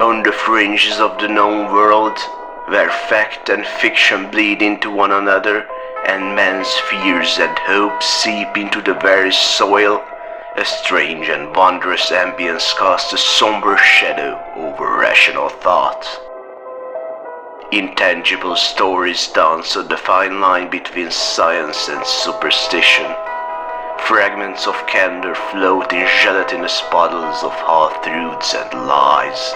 On the fringes of the known world, where fact and fiction bleed into one another, and man's fears and hopes seep into the very soil, a strange and wondrous ambience casts a somber shadow over rational thought. Intangible stories dance on the fine line between science and superstition. Fragments of candor float in gelatinous puddles of half-truths and lies.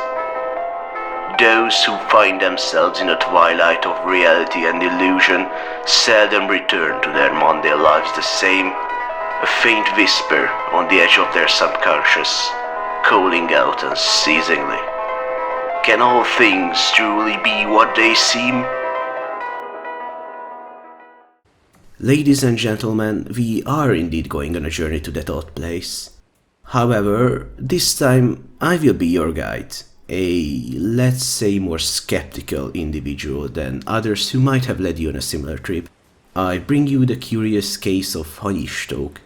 Those who find themselves in a twilight of reality and illusion seldom return to their mundane lives the same, a faint whisper on the edge of their subconscious, calling out unceasingly. Can all things truly be what they seem? Ladies and gentlemen, we are indeed going on a journey to that odd place. However, this time I will be your guide, a, let's say, more skeptical individual than others who might have led you on a similar trip. I bring you the curious case of Hany Istók,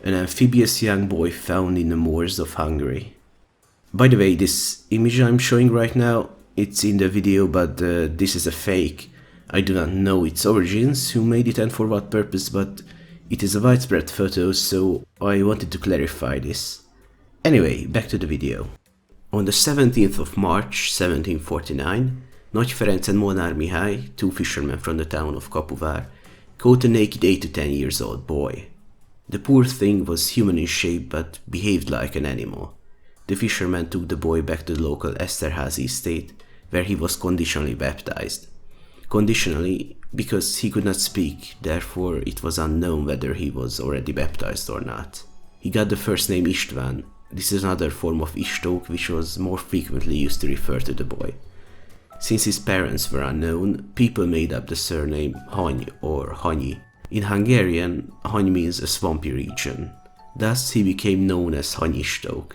an amphibious young boy found in the moors of Hungary. By the way, this image I'm showing right now, it's in the video, but this is a fake. I do not know its origins, who made it and for what purpose, but it is a widespread photo, so I wanted to clarify this. Anyway, back to the video. On the 17th of March 1749, Nagy Ferenc and Molnár Mihály, two fishermen from the town of Kapuvár, caught a naked 8 to 10 years old boy. The poor thing was human in shape but behaved like an animal. The fishermen took the boy back to the local Eszterházy estate, where he was conditionally baptized. Conditionally, because he could not speak, therefore it was unknown whether he was already baptized or not. He got the first name István. This is another form of Istók, which was more frequently used to refer to the boy. Since his parents were unknown, people made up the surname Hany or Hany. In Hungarian, Hany means a swampy region. Thus he became known as Hany Istók.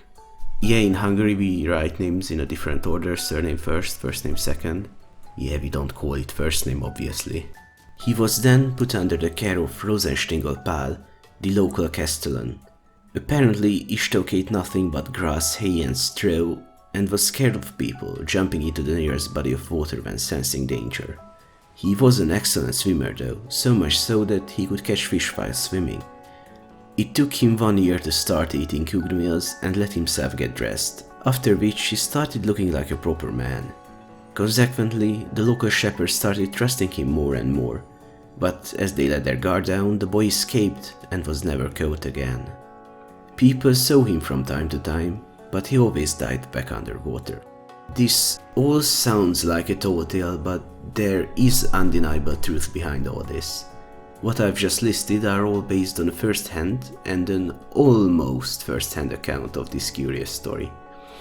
Yeah, in Hungary we write names in a different order, surname first, first name second. Yeah, we don't call it first name, obviously. He was then put under the care of Rosenstiengel Pál, the local castellan. Apparently, Istók ate nothing but grass, hay and straw, and was scared of people, jumping into the nearest body of water when sensing danger. He was an excellent swimmer though, so much so that he could catch fish while swimming. It took him 1 year to start eating cooked meals and let himself get dressed, after which he started looking like a proper man. Consequently, the local shepherds started trusting him more and more, but as they let their guard down, the boy escaped and was never caught again. People saw him from time to time, but he always died back underwater. This all sounds like a tall tale, but there is undeniable truth behind all this. What I've just listed are all based on a first-hand and an almost first-hand account of this curious story.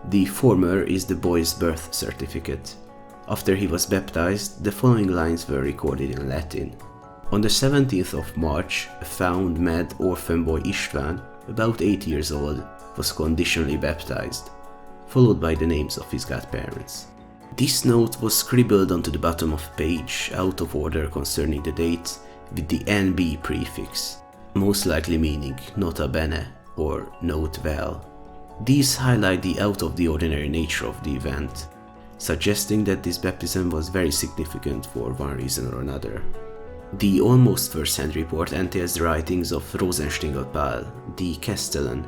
The former is the boy's birth certificate. After he was baptized, the following lines were recorded in Latin. On the 17th of March, a found mad orphan boy István, about 8 years old, was conditionally baptized, followed by the names of his godparents. This note was scribbled onto the bottom of a page, out of order concerning the dates, with the NB prefix, most likely meaning nota bene or note well. These highlight the out-of-the-ordinary nature of the event, suggesting that this baptism was very significant for one reason or another. The almost first-hand report entails the writings of Rosenstiengel Pál, the castellan.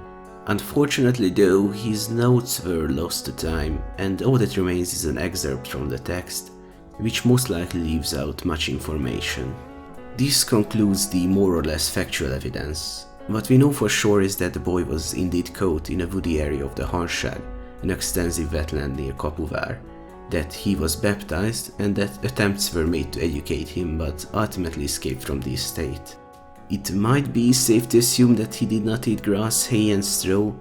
Unfortunately though, his notes were lost to time, and all that remains is an excerpt from the text, which most likely leaves out much information. This concludes the more or less factual evidence. What we know for sure is that the boy was indeed caught in a woody area of the Hanság, an extensive wetland near Kapuvár, that he was baptized and that attempts were made to educate him but ultimately escaped from the estate. It might be safe to assume that he did not eat grass, hay and straw,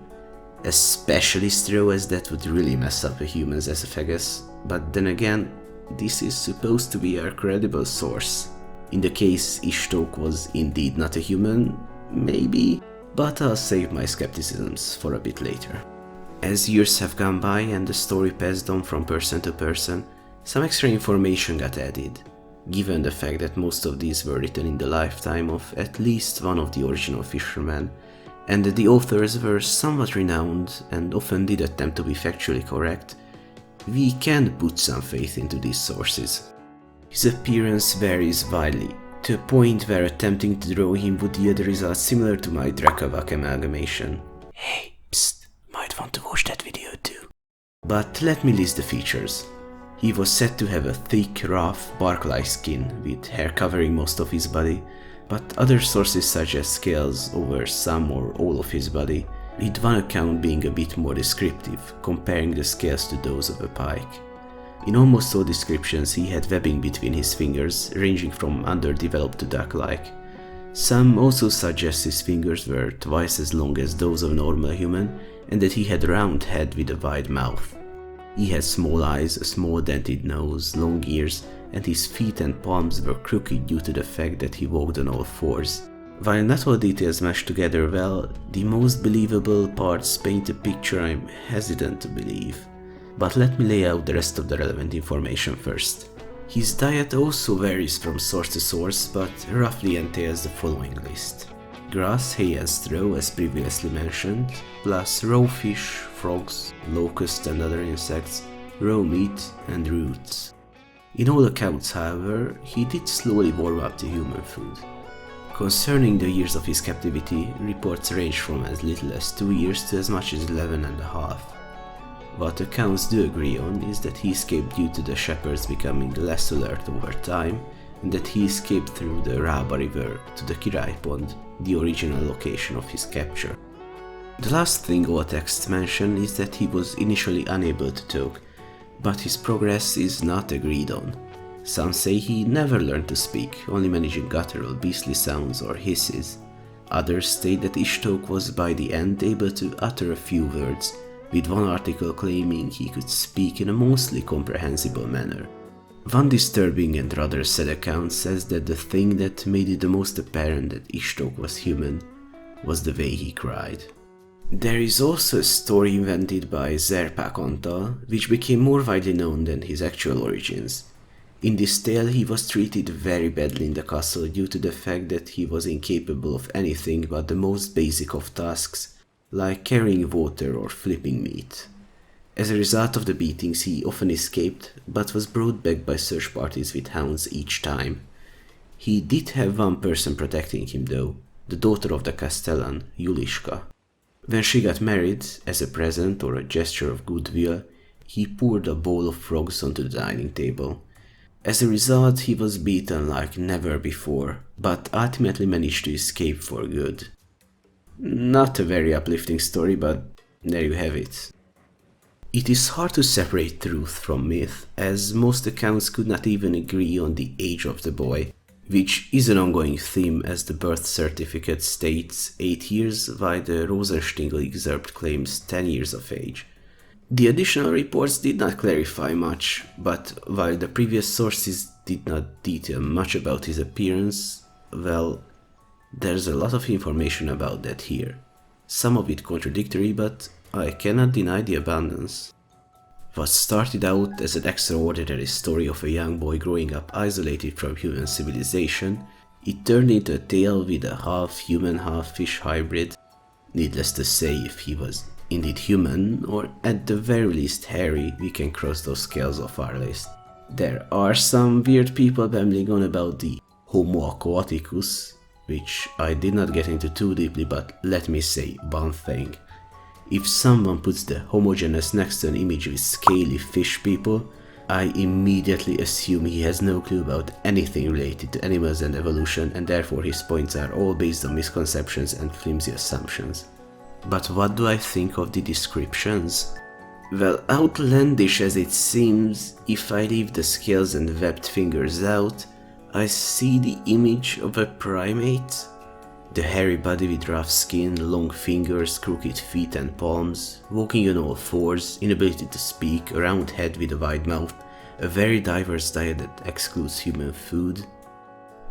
especially straw, as that would really mess up a human's esophagus, but then again, this is supposed to be our credible source. In the case Istók was indeed not a human, maybe, but I'll save my skepticisms for a bit later. As years have gone by and the story passed on from person to person, some extra information got added, given the fact that most of these were written in the lifetime of at least one of the original fishermen, and that the authors were somewhat renowned and often did attempt to be factually correct. we can put some faith into these sources. His appearance varies widely, to a point where attempting to draw him would yield a result similar to my Drakavak amalgamation. Hey, psst, might want to watch that video too. But let me list the features. He was said to have a thick, rough, bark-like skin, with hair covering most of his body, but other sources suggest scales over some or all of his body, with one account being a bit more descriptive, comparing the scales to those of a pike. In almost all descriptions he had webbing between his fingers, ranging from underdeveloped to duck-like. Some also suggest his fingers were twice as long as those of a normal human, and that he had a round head with a wide mouth. He had small eyes, a small dented nose, long ears, and his feet and palms were crooked due to the fact that he walked on all fours. While not all details mesh together well, the most believable parts paint a picture I'm hesitant to believe. But let me lay out the rest of the relevant information first. His diet also varies from source to source, but roughly entails the following list. Grass, hay and straw as previously mentioned, plus raw fish, frogs, locusts and other insects, raw meat and roots. In all accounts, however, he did slowly warm up to human food. Concerning the years of his captivity, reports range from as little as 2 years to as much as 11 and a half. What accounts do agree on is that he escaped due to the shepherds becoming less alert over time, and that he escaped through the Rába River to the Király Pond, the original location of his capture. The last thing all texts mention is that he was initially unable to talk, but his progress is not agreed on. Some say he never learned to speak, only managing guttural beastly sounds or hisses. Others state that Istók was by the end able to utter a few words, with one article claiming he could speak in a mostly comprehensible manner. One disturbing and rather sad account says that the thing that made it the most apparent that Istók was human was the way he cried. There is also a story invented by Zerpák Antal, which became more widely known than his actual origins. In this tale he was treated very badly in the castle due to the fact that he was incapable of anything but the most basic of tasks, like carrying water or flipping meat. As a result of the beatings he often escaped, but was brought back by search parties with hounds each time. He did have one person protecting him though, the daughter of the Castellan, Juliska. When she got married, as a present or a gesture of goodwill, he poured a bowl of frogs onto the dining table. As a result, he was beaten like never before, but ultimately managed to escape for good. Not a very uplifting story, but there you have it. It is hard to separate truth from myth, as most accounts could not even agree on the age of the boy, which is an ongoing theme as the birth certificate states 8 years, while the Rosenstiegel excerpt claims 10 years of age. The additional reports did not clarify much, but while the previous sources did not detail much about his appearance, well, there's a lot of information about that here. Some of it contradictory, but I cannot deny the abundance. What started out as an extraordinary story of a young boy growing up isolated from human civilization, it turned into a tale with a half-human, half-fish hybrid. Needless to say, if he was indeed human, or at the very least hairy, we can cross those scales off our list. There are some weird people babbling on about the Homo aquaticus, which I did not get into too deeply, but let me say one thing. If someone puts the homogeneous next to an image with scaly fish people, I immediately assume he has no clue about anything related to animals and evolution, and therefore his points are all based on misconceptions and flimsy assumptions. But what do I think of the descriptions? Well, outlandish as it seems, if I leave the scales and webbed fingers out, I see the image of a primate. The hairy body with rough skin, long fingers, crooked feet and palms, walking on all fours, inability to speak, a round head with a wide mouth, a very diverse diet that excludes human food.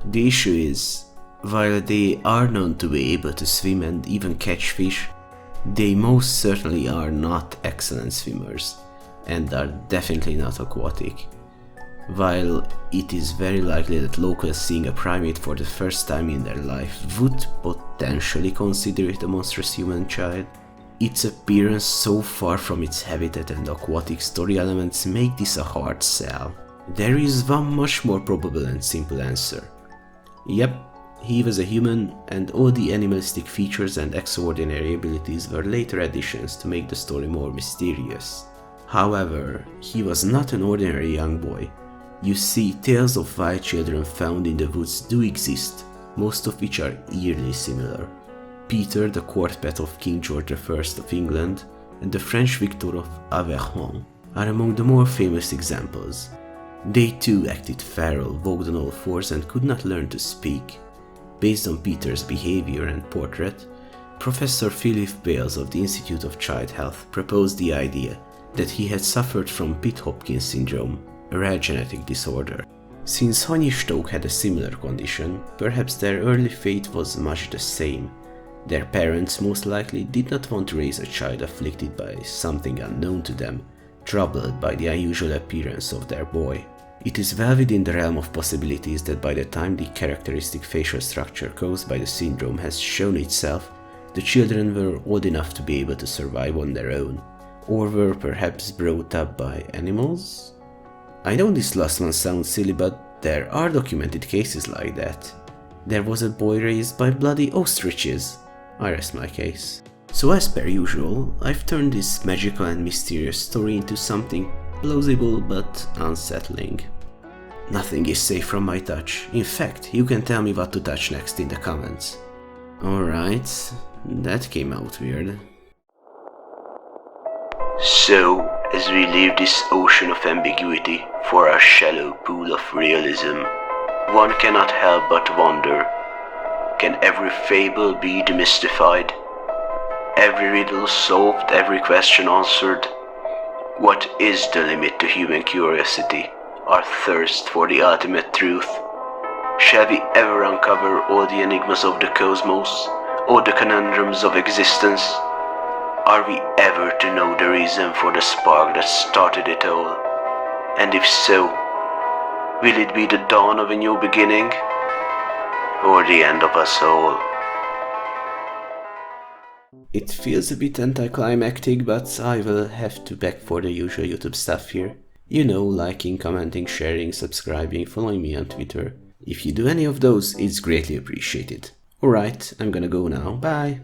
The issue is, while they are known to be able to swim and even catch fish, they most certainly are not excellent swimmers, and are definitely not aquatic. While it is very likely that locals seeing a primate for the first time in their life would potentially consider it a monstrous human child, Its appearance so far from its habitat and aquatic story elements make this a hard sell. There is one much more probable and simple answer. Yep, he was a human, and all the animalistic features and extraordinary abilities were later additions to make the story more mysterious. However, he was not an ordinary young boy. You see, tales of wild children found in the woods do exist, most of which are eerily similar. Peter, the court pet of King George I of England, and the French Victor of Auvergne are among the more famous examples. They too acted feral, walked on all fours, and could not learn to speak. Based on Peter's behavior and portrait, Professor Philip Bales of the Institute of Child Health proposed the idea that he had suffered from Pitt-Hopkins syndrome, a rare genetic disorder. Since Hany Istók had a similar condition, perhaps their early fate was much the same. Their parents most likely did not want to raise a child afflicted by something unknown to them, troubled by the unusual appearance of their boy. It is well within the realm of possibilities that by the time the characteristic facial structure caused by the syndrome has shown itself, the children were old enough to be able to survive on their own, or were perhaps brought up by animals? I know this last one sounds silly, but there are documented cases like that. There was a boy raised by bloody ostriches. I rest my case. So as per usual, I've turned this magical and mysterious story into something plausible but unsettling. Nothing is safe from my touch. In fact, you can tell me what to touch next in the comments. Alright, that came out weird. So, as we leave this ocean of ambiguity for our shallow pool of realism, one cannot help but wonder, can every fable be demystified? Every riddle solved, every question answered? What is the limit to human curiosity, our thirst for the ultimate truth? Shall we ever uncover all the enigmas of the cosmos, all the conundrums of existence? Are we ever to know the reason for the spark that started it all? And if so, will it be the dawn of a new beginning, or the end of us all? It feels a bit anticlimactic, but I will have to beg for the usual YouTube stuff here. You know, liking, commenting, sharing, subscribing, following me on Twitter. If you do any of those, it's greatly appreciated. Alright, I'm gonna go now, bye!